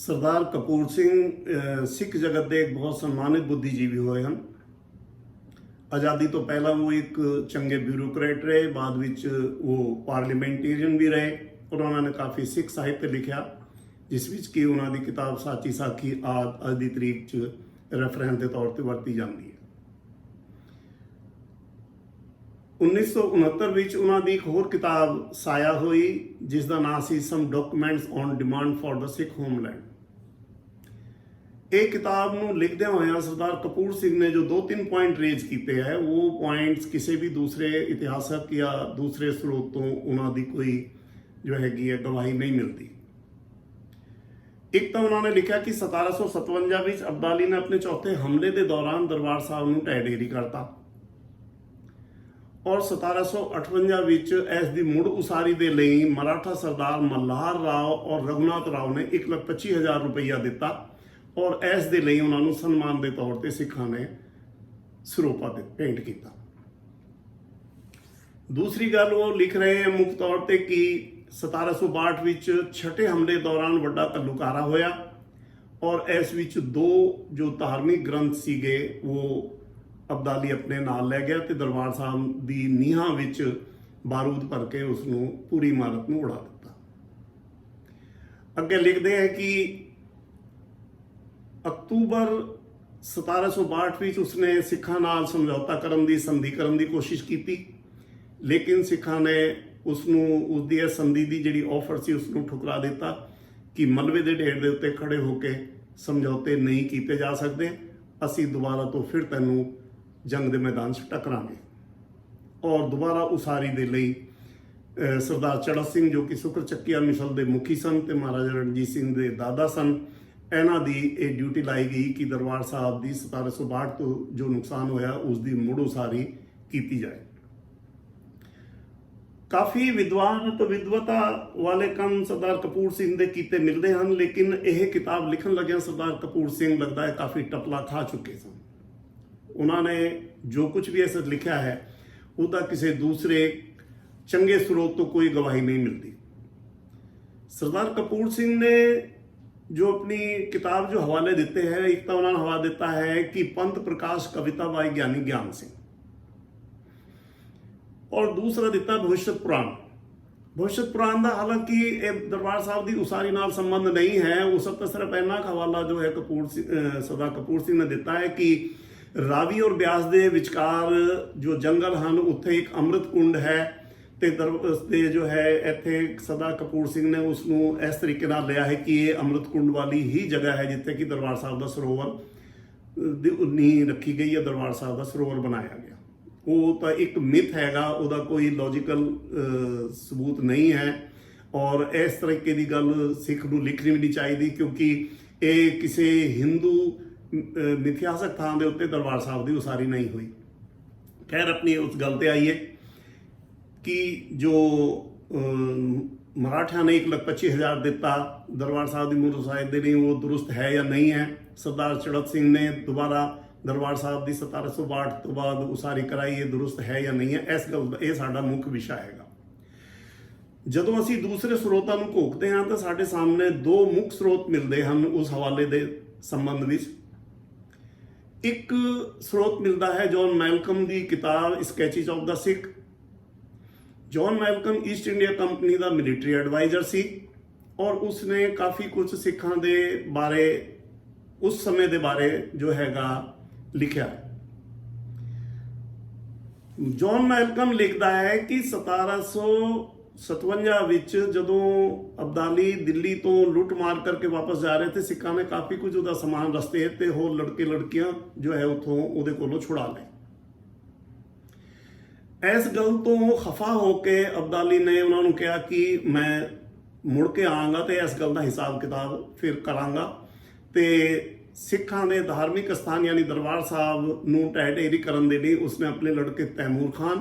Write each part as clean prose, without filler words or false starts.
ਸਰਦਾਰ ਕਪੂਰ ਸਿੰਘ ਸਿੱਖ ਜਗਤ ਦੇ ਇੱਕ ਬਹੁਤ ਸਨਮਾਨਿਤ ਬੁੱਧੀਜੀਵੀ ਹੋਏ ਹਨ। ਆਜ਼ਾਦੀ ਤੋਂ ਪਹਿਲਾਂ ਉਹ ਇੱਕ ਚੰਗੇ ਬਿਊਰੋਕਰੇਟ ਰਹੇ, ਬਾਅਦ ਵਿੱਚ ਉਹ ਪਾਰਲੀਮੈਂਟੇਰੀਅਨ ਵੀ ਰਹੇ ਔਰ ਉਹਨਾਂ ਨੇ ਕਾਫੀ ਸਿੱਖ ਸਾਹਿਤ ਲਿਖਿਆ, ਜਿਸ ਵਿੱਚ ਕਿ ਉਹਨਾਂ ਦੀ ਕਿਤਾਬ ਸਾਚੀ ਸਾਖੀ ਅੱਜ ਦੀ ਤਰੀਕ 'ਚ ਰੈਫਰੈਂਸ ਦੇ ਤੌਰ ਤੇ ਵਰਤੀ ਜਾਂਦੀ ਹੈ। 1969 ਵਿੱਚ ਉਹਨਾਂ ਦੀ ਇੱਕ ਹੋਰ ਕਿਤਾਬ ਸਾਇਆ ਹੋਈ, ਜਿਸ ਦਾ ਨਾਮ ਸੀ some documents on demand for the Sikh homeland. ਇਹ ਕਿਤਾਬ ਨੂੰ ਲਿਖਦਿਆਂ ਹੋਇਆਂ ਸਰਦਾਰ ਕਪੂਰ ਸਿੰਘ ਨੇ ਜੋ 2-3 ਪੁਆਇੰਟ ਰੇਜ਼ ਕੀਤੇ ਹੈ, ਉਹ ਪੁਆਇੰਟਸ ਕਿਸੇ ਵੀ ਦੂਸਰੇ ਇਤਿਹਾਸਕ ਜਾਂ ਦੂਸਰੇ ਸਰੋਤ ਤੋਂ ਉਹਨਾਂ ਦੀ ਕੋਈ ਜੋ ਹੈਗੀ ਹੈ ਗਵਾਹੀ ਨਹੀਂ ਮਿਲਦੀ। ਇੱਕ ਤਾਂ ਉਹਨਾਂ ਨੇ ਲਿਖਿਆ ਕਿ 1757 ਵਿੱਚ ਅਬਦਾਲੀ ਨੇ ਆਪਣੇ ਚੌਥੇ ਹਮਲੇ ਦੇ ਦੌਰਾਨ ਦਰਬਾਰ ਸਾਹਿਬ ਨੂੰ ਢਹਿ ਢੇਰੀ ਕਰਤਾ ਔਰ 1758 ਵਿੱਚ ਇਸ ਦੀ ਮੁੜ ਉਸਾਰੀ ਦੇ ਲਈ ਮਰਾਠਾ ਸਰਦਾਰ ਮल्हार ਰਾਓ ਔਰ ਰਘੁਨਾਥ ਰਾਓ ਨੇ 1,25,000 ਰੁਪਈਆ ਦਿੱਤਾ ਔਰ ਇਸ ਦੇ ਲਈ ਉਹਨਾਂ ਨੂੰ ਸਨਮਾਨ ਦੇ ਤੌਰ ਤੇ ਸਿੱਖਾਂ ਨੇ ਸਰੋਪਾ ਦੇ ਭੇਂਟ ਕੀਤਾ। ਦੂਸਰੀ ਗੱਲ ਉਹ ਲਿਖ ਰਹੇ ਹੈ ਮੁੱਖ ਤੌਰ ਤੇ ਕਿ 1762 ਵਿੱਚ ਛਠੇ ਹਮਲੇ ਦੌਰਾਨ ਵੱਡਾ ਤਲੁਕਾਰਾ ਹੋਇਆ ਔਰ ਇਸ ਵਿੱਚ 2 ਜੋ ਧਾਰਮਿਕ ਗ੍ਰੰਥ ਸੀਗੇ ਉਹ ਅਬਦਾਲੀ ਆਪਣੇ ਨਾਲ ਲੈ ਗਿਆ ਤੇ ਦਰਬਾਰ ਸਾਹਿਬ ਦੀ ਨੀਹਾਂ ਵਿੱਚ ਬਾਰੂਦ ਭਰ ਕੇ ਉਸ ਨੂੰ ਪੂਰੀ ਇਮਾਰਤ ਨੂੰ ਉਡਾ ਦਿੱਤਾ। ਅੱਗੇ ਲਿਖਦੇ ਹੈ ਕਿ ਅਕਤੂਬਰ 1762 ਵਿੱਚ ਉਸਨੇ ਸਿੱਖਾਂ ਨਾਲ ਸਮਝੌਤਾ ਕਰਨ ਦੀ ਸੰਧੀ ਕਰਨ ਦੀ ਕੋਸ਼ਿਸ਼ ਕੀਤੀ, ਲੇਕਿਨ ਸਿੱਖਾਂ ਨੇ ਉਸਨੂੰ ਉਸਦੀ ਇਹ ਸੰਧੀ ਦੀ ਜਿਹੜੀ ਆਫਰ ਸੀ ਉਸ ਨੂੰ ਠੁਕਰਾ ਦਿੱਤਾ ਕਿ ਮਲਬੇ ਦੇ ਢੇਰ ਦੇ ਉੱਤੇ ਖੜੇ ਹੋ ਕੇ ਸਮਝੌਤੇ ਨਹੀਂ ਕੀਤੇ ਜਾ ਸਕਦੇ, ਅਸੀਂ ਦੁਬਾਰਾ ਤੋਂ ਫਿਰ ਤੈਨੂੰ ਜੰਗ ਦੇ ਮੈਦਾਨ 'ਚ ਟਕਰਾਂਗੇ। ਔਰ ਦੁਬਾਰਾ ਉਸਾਰੀ ਦੇ ਲਈ ਸਰਦਾਰ ਚੜ੍ਹਤ ਸਿੰਘ ਜੋ ਕਿ ਸੁਕਰ ਚੱਕੀਆ ਮਿਸਲ ਦੇ ਮੁਖੀ ਸਨ ਤੇ ਮਹਾਰਾਜਾ ਰਣਜੀਤ ਸਿੰਘ ਦੇ ਦਾਦਾ ਸਨ, ਇਹਨਾਂ ਦੀ ਇਹ ਡਿਊਟੀ ਲਾਈ ਗਈ ਕਿ ਦਰਬਾਰ ਸਾਹਿਬ ਦੀ 1762 ਤੋਂ ਜੋ ਨੁਕਸਾਨ ਹੋਇਆ ਉਸ ਦੀ ਮੁੜ ਉਸਾਰੀ ਕੀਤੀ ਜਾਏ। ਕਾਫੀ ਵਿਦਵਾਨ ਤੇ ਵਿਦਵਤਾ ਵਾਲੇ ਕੰਮ ਸਰਦਾਰ ਕਪੂਰ ਸਿੰਘ ਦੇ ਕੀਤੇ ਮਿਲਦੇ ਹਨ, ਲੇਕਿਨ ਇਹ ਕਿਤਾਬ ਲਿਖਣ ਲੱਗਿਆਂ ਸਰਦਾਰ ਕਪੂਰ ਸਿੰਘ ਲੱਗਦਾ ਹੈ ਕਾਫੀ ਟਪਲਾ ਖਾ ਚੁੱਕੇ ਸਨ। ਉਹਨਾਂ ਨੇ ਜੋ ਕੁਝ ਵੀ ਇਸ ਲਿਖਿਆ ਹੈ ਉਹਦਾ ਕਿਸੇ ਦੂਸਰੇ ਚੰਗੇ ਸਰੋਤ ਤੋਂ ਕੋਈ ਗਵਾਹੀ ਨਹੀਂ ਮਿਲਦੀ। ਸਰਦਾਰ ਕਪੂਰ ਸਿੰਘ ਨੇ ਜੋ ਆਪਣੀ ਕਿਤਾਬ ਜੋ ਹਵਾਲੇ ਦਿੱਤੇ ਹੈ, ਇੱਕ ਤਾਂ ਉਹਨਾਂ ਨੇ ਹਵਾਲਾ ਦਿੱਤਾ ਹੈ ਕਿ ਪੰਥ ਪ੍ਰਕਾਸ਼ ਕਵਿਤਾ ਬਾਈ ਗਿਆਨੀ ਗਿਆਨ ਸਿੰਘ ਔਰ ਦੂਸਰਾ ਦਿੱਤਾ ਭਵਿਸ਼ਯ ਪੁਰਾਣ। ਭਵਿਸ਼ਯ ਪੁਰਾਣ ਦਾ ਹਾਲਾਂਕਿ ਇਹ ਦਰਬਾਰ ਸਾਹਿਬ ਦੀ ਉਸਾਰੀ ਨਾਲ ਸੰਬੰਧ ਨਹੀਂ ਹੈ, ਉਸ ਤਾਂ ਸਿਰਫ ਇੰਨਾ ਹਵਾਲਾ ਜੋ ਹੈ ਸਰਦਾਰ ਕਪੂਰ ਸਿੰਘ ਨੇ ਦਿੱਤਾ ਹੈ ਕਿ ਰਾਵੀ ਔਰ ਬਿਆਸ ਦੇ ਵਿਚਕਾਰ ਜੋ ਜੰਗਲ ਹਨ ਉੱਥੇ ਇੱਕ ਅੰਮ੍ਰਿਤ ਕੁੰਡ ਹੈ ਤੇ ਜੋ ਹੈ ਇੱਥੇ ਸਰਦਾਰ ਕਪੂਰ ਸਿੰਘ ਨੇ ਉਸ ਨੂੰ ਇਸ ਤਰੀਕੇ ਨਾਲ ਲਿਆ ਹੈ ਕਿ ਇਹ ਅੰਮ੍ਰਿਤ ਕੁੰਡ ਵਾਲੀ ਹੀ ਜਗ੍ਹਾ ਹੈ ਜਿੱਥੇ ਕਿ ਦਰਬਾਰ ਸਾਹਿਬ ਦਾ ਸਰੋਵਰ ਦੀ ਨੀਂਹ ਰੱਖੀ ਗਈ ਹੈ, ਦਰਬਾਰ ਸਾਹਿਬ ਦਾ ਸਰੋਵਰ ਬਣਾਇਆ ਗਿਆ। ਉਹ ਤਾਂ ਇੱਕ ਮਿਥ ਹੈਗਾ, ਉਹਦਾ ਕੋਈ ਲੌਜੀਕਲ ਸਬੂਤ ਨਹੀਂ ਹੈ ਔਰ ਇਸ ਤਰੀਕੇ ਦੀ ਗੱਲ ਸਿੱਖ ਨੂੰ ਲਿਖਣੀ ਵੀ ਨਹੀਂ ਚਾਹੀਦੀ, ਕਿਉਂਕਿ ਇਹ ਕਿਸੇ ਹਿੰਦੂ ਮਿਥਿਹਾਸਕ ਥਾਂ ਦੇ ਉੱਤੇ ਦਰਬਾਰ ਸਾਹਿਬ ਦੀ ਉਸਾਰੀ ਨਹੀਂ ਹੋਈ। ਖੈਰ, ਆਪਣੀ ਉਸ ਗੱਲ ਤੇ ਆਈਏ ਕਿ ਜੋ ਮਰਾਠਿਆਂ ਨੇ 1,25,000 ਦਿੱਤਾ ਦਰਬਾਰ ਸਾਹਿਬ ਦੀ ਮੁੜ ਉਸਾਰੀ ਦੇ ਲਈ, ਉਹ ਦਰੁਸਤ ਹੈ ਜਾਂ ਨਹੀਂ ਹੈ। ਸਰਦਾਰ ਚੜ੍ਹਤ ਸਿੰਘ ਨੇ ਦੁਬਾਰਾ ਦਰਬਾਰ ਸਾਹਿਬ ਦੀ 1762 ਤੋਂ ਬਾਅਦ ਉਸਾਰੀ ਕਰਾਈ, ਇਹ ਦਰੁਸਤ ਹੈ ਜਾਂ ਨਹੀਂ ਹੈ, ਇਸ ਗੱਲ ਦਾ ਇਹ ਸਾਡਾ ਮੁੱਖ ਵਿਸ਼ਾ ਹੈਗਾ। ਜਦੋਂ ਅਸੀਂ ਦੂਸਰੇ ਸਰੋਤਾਂ ਨੂੰ ਘੋਖਦੇ ਹਾਂ ਤਾਂ ਸਾਡੇ ਸਾਹਮਣੇ 2 ਮੁੱਖ ਸਰੋਤ ਮਿਲਦੇ ਹਨ ਉਸ ਹਵਾਲੇ ਦੇ ਸੰਬੰਧ ਵਿੱਚ। ਇੱਕ ਸਰੋਤ ਮਿਲਦਾ ਹੈ ਜੌਨ ਮੈਲਕਮ ਦੀ ਕਿਤਾਬ sketches of the Sikh. John Malcolm East India company ਦਾ ਮਿਲਟਰੀ ਐਡਵਾਈਜ਼ਰ ਸੀ ਔਰ ਉਸਨੇ ਕਾਫੀ ਕੁਝ ਸਿੱਖਾਂ ਦੇ ਬਾਰੇ ਉਸ ਸਮੇਂ ਦੇ ਬਾਰੇ ਜੋ ਹੈਗਾ ਲਿਖਿਆ। ਜੌਨ ਮੈਲਕਮ ਲਿਖਦਾ ਹੈ ਕਿ 1757 ਵਿੱਚ ਜਦੋਂ ਅਬਦਾਲੀ ਦਿੱਲੀ ਤੋਂ ਲੁੱਟ ਮਾਰ ਕਰਕੇ ਵਾਪਸ ਜਾ ਰਹੇ ਥੇ, ਸਿੱਖਾਂ ਨੇ ਕਾਫੀ ਕੁਝ ਉਹਦਾ ਸਮਾਨ ਰਸਤੇ ਤੇ ਹੋਰ ਲੜਕੇ ਲੜਕੀਆਂ ਜੋ ਹੈ ਉੱਥੋਂ ਉਹਦੇ ਕੋਲੋਂ ਛੁਡਾ ਲਏ। ਇਸ ਗੱਲ ਤੋਂ ਖਫਾ ਹੋ ਕੇ ਅਬਦਾਲੀ ਨੇ ਉਹਨਾਂ ਨੂੰ ਕਿਹਾ ਕਿ ਮੈਂ ਮੁੜ ਕੇ ਆਵਾਂਗਾ ਤੇ ਇਸ ਗੱਲ ਦਾ ਹਿਸਾਬ ਕਿਤਾਬ ਫਿਰ ਕਰਾਂਗਾ ਤੇ ਸਿੱਖਾਂ ਦੇ ਧਾਰਮਿਕ ਸਥਾਨ ਯਾਨੀ ਦਰਬਾਰ ਸਾਹਿਬ ਨੂੰ ਢਹਿ ਢੇਰੀ ਕਰਨ ਦੇ ਲਈ ਉਸਨੇ ਆਪਣੇ ਲੜਕੇ ਤੈਮੂਰ ਖਾਨ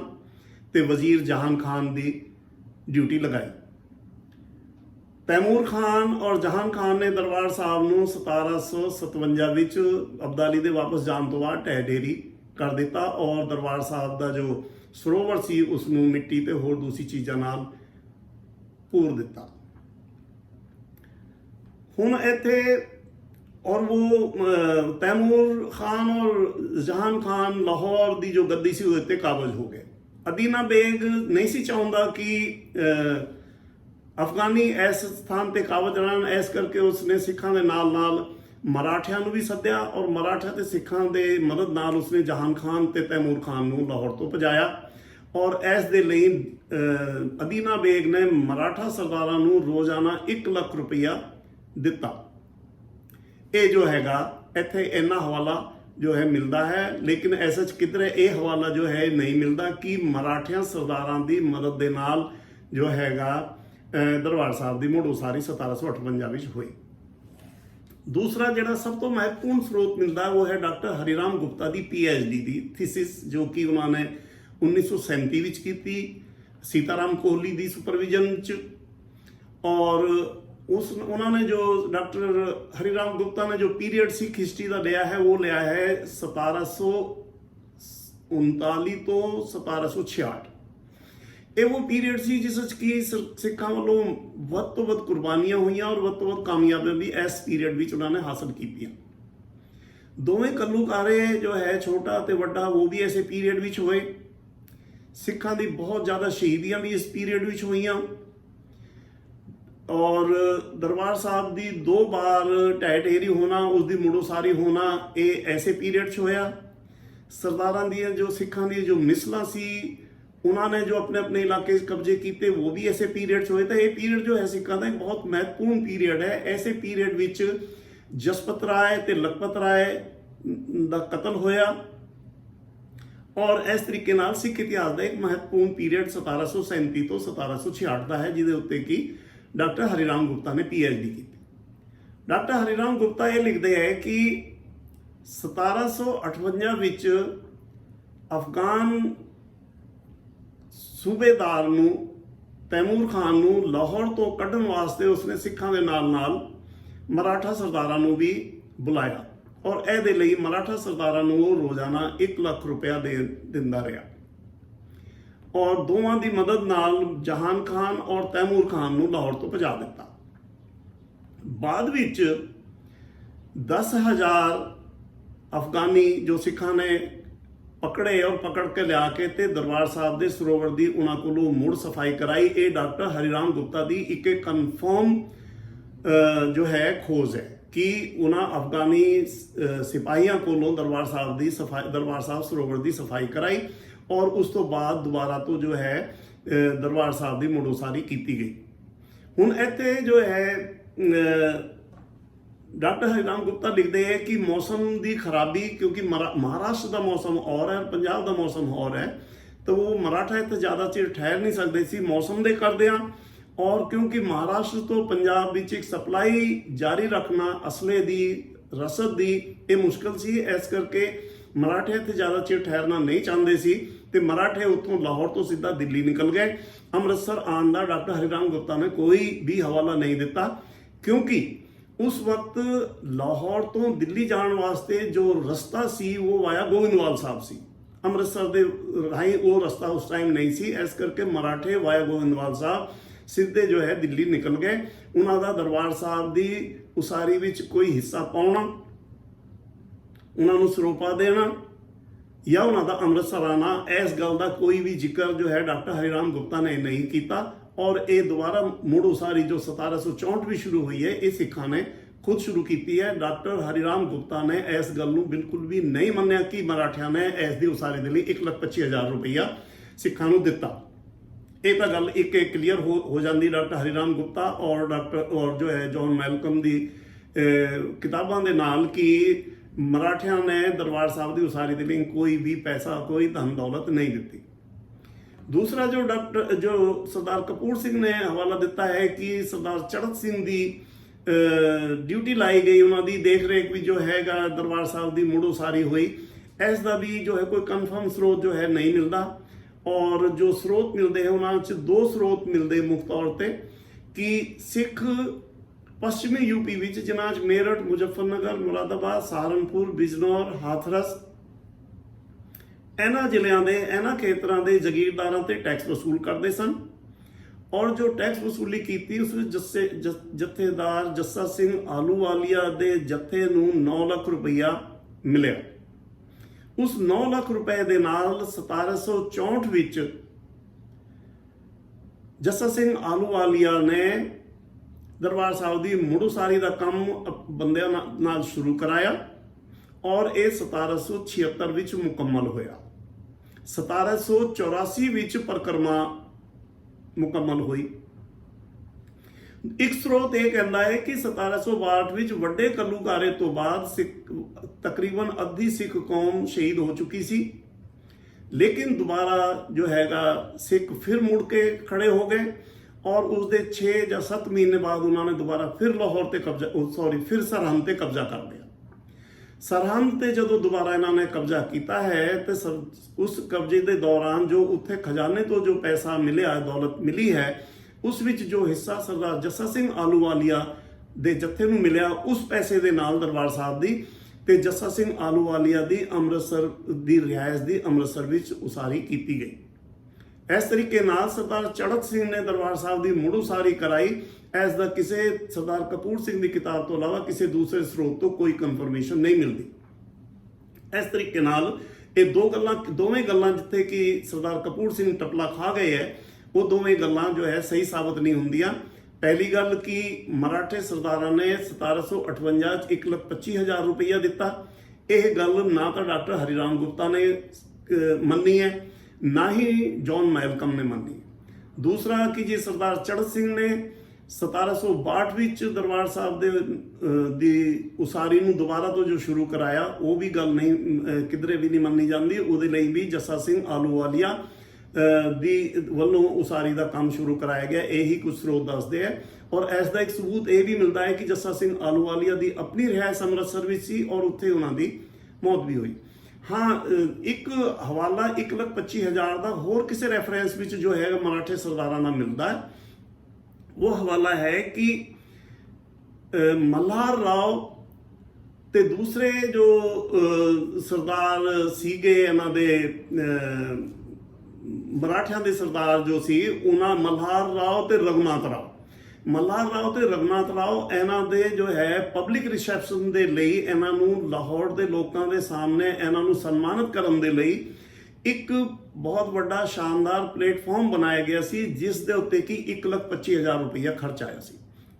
ਤੇ ਵਜ਼ੀਰ ਜਹਾਨ ਖਾਨ ਦੀ ਡਿਊਟੀ ਲਗਾਈ। ਤੈਮੂਰ ਖਾਨ ਔਰ ਜਹਾਨ ਖਾਨ ਨੇ ਦਰਬਾਰ ਸਾਹਿਬ ਨੂੰ 1757 ਵਿੱਚ ਅਬਦਾਲੀ ਦੇ ਵਾਪਸ ਜਾਣ ਤੋਂ ਬਾਅਦ ਢਹਿ ਢੇਰੀ ਕਰ ਦਿੱਤਾ ਔਰ ਦਰਬਾਰ ਸਾਹਿਬ ਦਾ ਜੋ ਸਰੋਵਰ ਸੀ ਉਸ ਨੂੰ ਮਿੱਟੀ ਤੇ ਹੋਰ ਦੂਸਰੀ ਚੀਜ਼ਾਂ ਨਾਲ ਭੂਰ ਦਿੱਤਾ। ਹੁਣ ਇੱਥੇ और वो तैमूर खान और जहान खान लाहौर दी जो गद्दी सी ਉਹਦੇ ਤੇ ਕਾਬਜ਼ ਹੋ ਗਏ। ਅਦੀਨਾ ਬੇਗ ਨਹੀਂ ਸੀ ਚਾਹੁੰਦਾ ਕਿ ਅਫਗਾਨੀ ਇਸ ਸਥਾਨ ਤੇ ਕਾਬਜ਼ ਰਹਿਣ, ਇਸ ਕਰਕੇ ਉਸਨੇ ਸਿੱਖਾਂ ਦੇ ਨਾਲ ਨਾਲ ਮਰਾਠਿਆਂ ਨੂੰ ਵੀ ਸੱਦਿਆ ਔਰ ਮਰਾਠਿਆਂ ਤੇ ਸਿੱਖਾਂ ਦੇ ਮਦਦ ਨਾਲ ਉਸਨੇ ਜਹਾਨ ਖਾਨ ਤੇ ਤੈਮੂਰ ਖਾਨ ਨੂੰ ਲਾਹੌਰ ਤੋਂ ਭਜਾਇਆ। ਔਰ ਇਸ ਦੇ ਲਈ ਅਦੀਨਾ ਬੇਗ ਨੇ ਮਰਾਠਾ ਸਰਦਾਰਾਂ ਨੂੰ ਰੋਜ਼ਾਨਾ 1 ਲੱਖ ਰੁਪਈਆ ਦਿੱਤਾ। ਇਹ ਜੋ ਹੈਗਾ ਇੱਥੇ ਇੰਨਾ ਹਵਾਲਾ ਜੋ ਹੈ ਮਿਲਦਾ ਹੈ, ਲੇਕਿਨ ਐਸਾ ਕਿਧਰੇ ਇਹ ਹਵਾਲਾ ਜੋ ਹੈ ਨਹੀਂ ਮਿਲਦਾ ਕਿ ਮਰਾਠਿਆਂ ਸਰਦਾਰਾਂ ਦੀ ਮਦਦ ਦੇ ਨਾਲ ਜੋ ਹੈਗਾ ਦਰਬਾਰ ਸਾਹਿਬ ਦੀ ਮੁੜ ਉਸਾਰੀ 1758 ਵਿੱਚ ਹੋਈ। ਦੂਸਰਾ ਜਿਹੜਾ ਸਭ ਤੋਂ ਮਹੱਤਵਪੂਰਨ ਸਰੋਤ ਮਿਲਦਾ ਉਹ ਹੈ ਡਾਕਟਰ ਹਰੀਰਾਮ ਗੁਪਤਾ ਦੀ PhD ਦੀ ਥੀਸਿਸ, ਜੋ ਕਿ ਉਹਨਾਂ ਨੇ 1937 ਵਿੱਚ ਕੀਤੀ ਸੀਤਾਰਾਮ ਕੋਹਲੀ ਦੀ ਸੁਪਰਵਿਜ਼ਨ 'ਚ। ਔਰ उन्होंने जो डॉक्टर हरिराम गुप्ता ने जो पीरियड सिख हिस्ट्री का लिया है वो लिया है 1739 तो 1766। ਇਹ वो पीरियड ਸੀ ਜਿਸ ਵਿੱਚ ਕਿ ਸਿੱਖਾਂ ਵੱਲੋਂ ਵੱਧ ਤੋਂ ਵੱਧ ਕੁਰਬਾਨੀਆਂ ਹੋਈਆਂ ਔਰ ਵੱਧ ਤੋਂ ਵੱਧ ਕਾਮਯਾਬੀਆਂ ਵੀ ਇਸ ਪੀਰੀਅਡ ਵਿੱਚ ਉਹਨਾਂ ਨੇ ਹਾਸਲ ਕੀਤੀਆਂ। ਦੋਵੇਂ ਘੱਲੂਘਾਰੇ ਜੋ ਹੈ ਛੋਟਾ ਤੇ ਵੱਡਾ ਉਹ ਵੀ ਐਸੇ ਪੀਰੀਅਡ ਵਿੱਚ ਹੋਏ। ਸਿੱਖਾਂ ਦੀ ਬਹੁਤ ਜ਼ਿਆਦਾ ਸ਼ਹੀਦੀਆਂ ਵੀ ਇਸ ਪੀਰੀਅਡ ਵਿੱਚ ਹੋਈਆਂ और दरबार साहब की 2 बार ढह ढेरी होना, उसकी मुड़ोसारी होना, ये ऐसे पीरियड च होया। सरदारां दी जो सिखां दी जो मिसलां सी उन्होंने जो अपने अपने इलाके कब्जे किए वो भी ऐसे पीरियड च होए। तो ये पीरियड जो है सिखां दा बहुत महत्वपूर्ण पीरियड है। ऐसे पीरियड विच जसपत राय ते लखपत राय दा कतल होया और इस तरीके नाल सिख इतिहास का एक महत्वपूर्ण पीरियड 1737 तो 1766 का है, जिहदे उत्ते कि डॉक्टर हरिराम गुप्ता ने PhD की। डॉक्टर हरिराम गुप्ता ये लिखते हैं कि 1758 विच अफगान सूबेदार नूं तैमूर खान नूं लाहौर तो कढ़न वास्ते उसने सिखां दे नाल नाल मराठा सरदारां नूं भी बुलाया और इहदे लई मराठा सरदारां नूं रोजाना 1 ਲੱਖ रुपया दिंदा रहा और दोवां दी मदद नाल जहान खान और तैमूर खान नूं लाहौर तो भजा दिता। बाद विच 10,000 अफगानी जो सिखां ने पकड़े और पकड़ के लिया के ते दरबार साहब दे सरोवर दी उन्हां कोलों मुड़ सफाई कराई। ये डॉक्टर हरिराम गुप्ता दी एक कन्फर्म जो है खोज है कि उन्हां अफगानी सिपाहियां कोलों दरबार साहब दी सफाई दरबार साहब सरोवर दी सफाई कराई और उस तो बाद दोबारा तो जो है दरबार साहब की मुड़ोसारी की गई। हुण इत्थे जो है डॉक्टर हरिराम गुप्ता लिखते हैं कि मौसम की खराबी, क्योंकि महाराष्ट्र का मौसम और है पंजाब का मौसम और है, तो वो मराठा इत्थे ज़्यादा चिर ठहर नहीं सकते सी मौसम के करदियां। और क्योंकि महाराष्ट्र तो पंजाब विच एक सप्लाई जारी रखना असले की रसद की ये मुश्किल सी, इस करके मराठे इत्थे ज़्यादा चिर ठहरना नहीं चाहते सी ते मराठे उत्थों लाहौर तो सीधा दिल्ली निकल गए। अमृतसर आने का डॉक्टर हरिराम गुप्ता ने कोई भी हवाला नहीं दिता, क्योंकि उस वक्त लाहौर तो दिल्ली जाने वास्ते जो रस्ता सी वो वाया गोविंदवाल साहब सी। अमृतसर दे राही वो रस्ता उस टाइम नहीं सी, इस करके मराठे वाया गोविंदवाल साहब सीधे जो है दिल्ली निकल गए। उन्हों का दरबार साहब की उसारी विच कोई हिस्सा पाउणा, उन्होंने सरोपा देना या उन्होंने अमृतसर आना, इस गल का कोई भी जिक्र जो है डॉक्टर हरिराम गुप्ता ने नहीं किया। और ये दोबारा मुड़ उसारी जो 1764 भी शुरू हुई है ये सिखा ने खुद शुरू की है। डॉक्टर हरिराम गुप्ता ने इस गल को बिल्कुल भी नहीं मन्निया कि मराठिया ने इसकी उसारी के लिए 1,25,000 रुपया सिखा नूं दिता। ये तो गल एक क्लीयर हो जाती डॉक्टर हरिराम गुप्ता और डॉक्टर और जो है जॉन मैलकम की किताबों के नाल कि मराठिया ने दरबार साहब की उसारी के लिए कोई भी पैसा कोई धन दौलत नहीं दी। दूसरा जो जो सरदार कपूर सिंह ने हवाला दिता है कि सरदार चढ़त सिंह की ड्यूटी लाई गई, उन्होंने देख रेख भी जो है दरबार साहब की मुड़ उसारी हुई, इसका भी जो है कोई कन्फर्म स्रोत जो है नहीं मिलता। और जो स्रोत मिलते हैं उन्होंने 2 स्रोत मिलते मुख्य तौर पर कि सिख पश्चिमी यूपी विच जिन्हां च मेरठ, मुजफ्फरनगर, मुरादाबाद, सहारनपुर, बिजनौर, हाथरस इन्हां जिलिਆਂ ਦੇ इन्हां ਖੇਤਰਾਂ ਦੇ जागीरदारां ते टैक्स वसूल करते सन ਔਰ ਜੋ ਟੈਕਸ ਵਸੂਲੀ ਕੀਤੀ ਉਸ ਵਿੱਚ ਜਥੇਦਾਰ ਜੱਸਾ ਸਿੰਘ ਆਹਲੂਵਾਲੀਆ ਦੇ ਜਥੇ ਨੂੰ 9 ਲੱਖ ਰੁਪਈਆ ਮਿਲਿਆ। ਉਸ 9 ਲੱਖ ਰੁਪਏ ਦੇ ਨਾਲ 1764 ਵਿੱਚ ਜੱਸਾ ਸਿੰਘ ਆਹਲੂਵਾਲੀਆ ਨੇ ਦਰਬਾਰ ਸਾਹਿਬ ਦੀ ਮੁੜ ਉਸਾਰੀ ਦਾ ਕੰਮ ਬੰਦਿਆਂ ਨਾਲ ਸ਼ੁਰੂ ਕਰਾਇਆ ਔਰ ਇਹ 1776 ਵਿੱਚ ਮੁਕੰਮਲ ਹੋਇਆ। 1784 ਵਿੱਚ ਪਰਿਕਰਮਾ ਮੁਕੰਮਲ ਹੋਈ। ਇੱਕ ਸਰੋਤ ਇਹ ਕਹਿੰਦਾ ਹੈ ਕਿ 1762 ਵਿੱਚ ਵੱਡੇ ਕੱਲੂਕਾਰੇ ਤੋਂ ਬਾਅਦ ਤਕਰੀਬਨ ਅੱਧੀ ਸਿੱਖ ਕੌਮ ਸ਼ਹੀਦ ਹੋ ਚੁੱਕੀ ਸੀ, ਲੇਕਿਨ ਦੁਬਾਰਾ ਜੋ ਹੈਗਾ ਸਿੱਖ ਫਿਰ ਮੁੜ ਕੇ ਖੜੇ ਹੋ ਗਏ ਔਰ ਉਸਦੇ 6 ਜਾਂ 7 ਮਹੀਨੇ ਬਾਅਦ ਉਹਨਾਂ ਨੇ ਦੁਬਾਰਾ ਫਿਰ ਲਾਹੌਰ ਤੇ ਫਿਰ ਸਰਹੰਦ ਤੇ ਕਬਜ਼ਾ ਕਰ ਲਿਆ। ਸਰਹੰਦ ਤੇ ਜਦੋਂ ਦੁਬਾਰਾ ਇਹਨਾਂ ਨੇ ਕਬਜ਼ਾ ਕੀਤਾ ਹੈ ਤੇ ਉਸ ਕਬਜ਼ੇ ਦੇ ਦੌਰਾਨ ਜੋ ਉੱਥੇ ਖਜ਼ਾਨੇ ਤੋਂ ਜੋ ਪੈਸਾ ਮਿਲਿਆ, ਦੌਲਤ ਮਿਲੀ ਹੈ, ਉਸ ਵਿੱਚ ਜੋ ਹਿੱਸਾ ਸਰਦਾਰ ਜੱਸਾ ਸਿੰਘ ਆਹਲੂਵਾਲੀਆ ਦੇ ਜੱਥੇ ਨੂੰ ਮਿਲਿਆ, ਉਸ ਪੈਸੇ ਦੇ ਨਾਲ ਦਰਬਾਰ ਸਾਹਿਬ ਦੀ ਤੇ ਜੱਸਾ ਸਿੰਘ ਆਹਲੂਵਾਲੀਆ ਦੀ ਅੰਮ੍ਰਿਤਸਰ ਦੀ ਰਿਹਾਇਸ਼ ਦੀ ਅੰਮ੍ਰਿਤਸਰ ਵਿੱਚ ਉਸਾਰੀ ਕੀਤੀ ਗਈ। ਇਸ ਤਰੀਕੇ ਨਾਲ ਸਰਦਾਰ ਚੜ੍ਹਤ ਸਿੰਘ ਨੇ ਦਰਬਾਰ ਸਾਹਿਬ ਦੀ ਮੁੜ ਉਸਾਰੀ ਕਰਾਈ। ਇਸ ਦਾ ਕਿਸੇ ਸਰਦਾਰ ਕਪੂਰ ਸਿੰਘ ਦੀ ਕਿਤਾਬ ਤੋਂ ਇਲਾਵਾ ਕਿਸੇ ਦੂਸਰੇ ਸਰੋਤ ਤੋਂ ਕੋਈ ਕਨਫਰਮੇਸ਼ਨ ਨਹੀਂ ਮਿਲਦੀ। ਇਸ ਤਰੀਕੇ ਨਾਲ ਇਹ ਦੋਵੇਂ ਗੱਲਾਂ ਜਿੱਥੇ ਕਿ ਸਰਦਾਰ ਕਪੂਰ ਸਿੰਘ ਟਪਲਾ ਖਾ ਗਏ ਹੈ, ਉਹ ਦੋਵੇਂ ਗੱਲਾਂ ਜੋ ਹੈ ਸਹੀ ਸਾਬਤ ਨਹੀਂ ਹੁੰਦੀਆਂ। ਪਹਿਲੀ ਗੱਲ ਕਿ ਮਰਾਠੇ ਸਰਦਾਰਾਂ ਨੇ 1758 ਚ 1,25,000 ਰੁਪਈਆ ਦਿੱਤਾ। ਇਹ ਗੱਲ ਨਾ ਤਾਂ ਡਾਕਟਰ ਹਰੀਰਾਮ ਗੁਪਤਾ ਨੇ ਮੰਨੀ ਹੈ, ਨਾ ਹੀ ਜੌਨ ਮੈਲਕਮ ਨੇ ਮੰਨੀ। ਦੂਸਰਾ ਕਿ ਜੀ ਸਰਦਾਰ ਚੜ੍ਹਤ ਸਿੰਘ ਨੇ 1762 ਵਿੱਚ ਦਰਬਾਰ ਸਾਹਿਬ ਦੀ ਉਸਾਰੀ ਨੂੰ ਦੁਬਾਰਾ ਤੋਂ ਜੋ ਸ਼ੁਰੂ ਕਰਾਇਆ, ਉਹ ਵੀ ਗੱਲ ਨਹੀਂ ਕਿਧਰੇ ਵੀ ਨਹੀਂ ਮੰਨੀ ਜਾਂਦੀ। ਉਹਦੇ ਲਈ ਵੀ ਜੱਸਾ ਸਿੰਘ ਆਹਲੂਵਾਲੀਆ ਦੀ ਵੱਲੋਂ ਉਸਾਰੀ ਦਾ ਕੰਮ ਸ਼ੁਰੂ ਕਰਾਇਆ ਗਿਆ, ਇਹੀ ਕੁਝ ਸਰੋਤ ਦੱਸਦੇ ਹੈ। ਔਰ ਇਸ ਦਾ ਇੱਕ ਸਬੂਤ ਇਹ ਵੀ ਮਿਲਦਾ ਹੈ ਕਿ ਜੱਸਾ ਸਿੰਘ ਆਹਲੂਵਾਲੀਆ ਦੀ ਆਪਣੀ ਰਿਹਾਇਸ਼ ਅੰਮ੍ਰਿਤਸਰ ਵਿੱਚ ਸੀ ਔਰ ਉੱਥੇ ਉਹਨਾਂ ਦੀ ਮੌਤ ਵੀ ਹੋਈ। ਹਾਂ, ਇੱਕ ਹਵਾਲਾ 1,25,000 ਦਾ ਹੋਰ ਕਿਸੇ ਰੈਫਰੈਂਸ ਵਿੱਚ ਜੋ ਹੈ ਮਰਾਠੇ ਸਰਦਾਰਾਂ ਦਾ ਮਿਲਦਾ ਹੈ। ਉਹ ਹਵਾਲਾ ਹੈ ਕਿ ਮਲਹਾਰ ਰਾਓ ਤੇ ਦੂਸਰੇ ਜੋ ਸਰਦਾਰ ਸੀਗੇ ਇਹਨਾਂ ਦੇ ਮਰਾਠਿਆਂ ਦੇ ਸਰਦਾਰ ਜੋ ਸੀ, ਉਹਨਾਂ ਮਲਹਾਰ ਰਾਓ ਤੇ ਰਘੁਨਾਥ ਰਾਓ ਇਹਨਾਂ ਦੇ ਜੋ ਹੈ ਪਬਲਿਕ ਰਿਸੈਪਸ਼ਨ ਦੇ ਲਈ ਇਹਨਾਂ ਨੂੰ ਲਾਹੌਰ ਦੇ ਲੋਕਾਂ ਦੇ ਸਾਹਮਣੇ ਇਹਨਾਂ ਨੂੰ ਸਨਮਾਨਿਤ ਕਰਨ ਦੇ ਲਈ ਇੱਕ ਬਹੁਤ ਵੱਡਾ ਸ਼ਾਨਦਾਰ ਪਲੇਟਫਾਰਮ ਬਣਾਇਆ ਗਿਆ ਸੀ, ਜਿਸ ਦੇ ਉੱਤੇ ਕਿ 1,25,000 ਰੁਪਈਆ ਖਰਚ ਆਇਆ ਸੀ।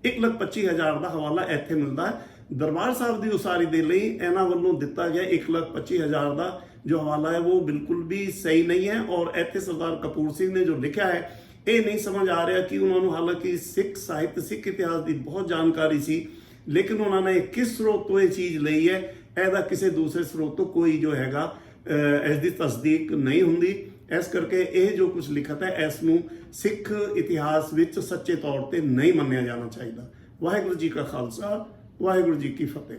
1,25,000 ਦਾ ਹਵਾਲਾ ਇੱਥੇ ਮਿਲਦਾ ਹੈ। ਦਰਬਾਰ ਸਾਹਿਬ ਦੀ ਉਸਾਰੀ ਦੇ ਲਈ ਇਹਨਾਂ ਵੱਲੋਂ ਦਿੱਤਾ ਗਿਆ 1,25,000 ਦਾ ਜੋ ਹਵਾਲਾ ਹੈ ਉਹ ਬਿਲਕੁਲ ਵੀ ਸਹੀ ਨਹੀਂ ਹੈ। ਔਰ ਇੱਥੇ ਸਰਦਾਰ ਕਪੂਰ ਸਿੰਘ ਨੇ ਜੋ ਲਿਖਿਆ ਹੈ, ਇਹ ਨਹੀਂ ਸਮਝ ਆ ਰਿਹਾ ਕਿ ਉਹਨਾਂ ਨੂੰ ਹਾਲਾਂਕਿ ਸਿੱਖ ਸਾਹਿਤ, ਸਿੱਖ ਇਤਿਹਾਸ ਦੀ ਬਹੁਤ ਜਾਣਕਾਰੀ ਸੀ, ਲੇਕਿਨ ਉਹਨਾਂ ਨੇ ਕਿਸ ਸਰੋਤ ਤੋਂ ਇਹ ਚੀਜ਼ ਲਈ ਹੈ, ਇਹਦਾ ਕਿਸੇ ਦੂਸਰੇ ਸਰੋਤ ਤੋਂ ਕੋਈ ਜੋ ਹੈਗਾ ਇਸ ਦੀ ਤਸਦੀਕ ਨਹੀਂ ਹੁੰਦੀ। ਇਸ ਕਰਕੇ ਇਹ ਜੋ ਕੁਝ ਲਿਖਤ ਹੈ, ਇਸ ਨੂੰ ਸਿੱਖ ਇਤਿਹਾਸ ਵਿੱਚ ਸੱਚੇ ਤੌਰ ਤੇ ਨਹੀਂ ਮੰਨਿਆ ਜਾਣਾ ਚਾਹੀਦਾ। ਵਾਹਿਗੁਰੂ ਜੀ ਕਾ ਖਾਲਸਾ, ਵਾਹਿਗੁਰੂ ਜੀ ਕੀ ਫਤਿਹ।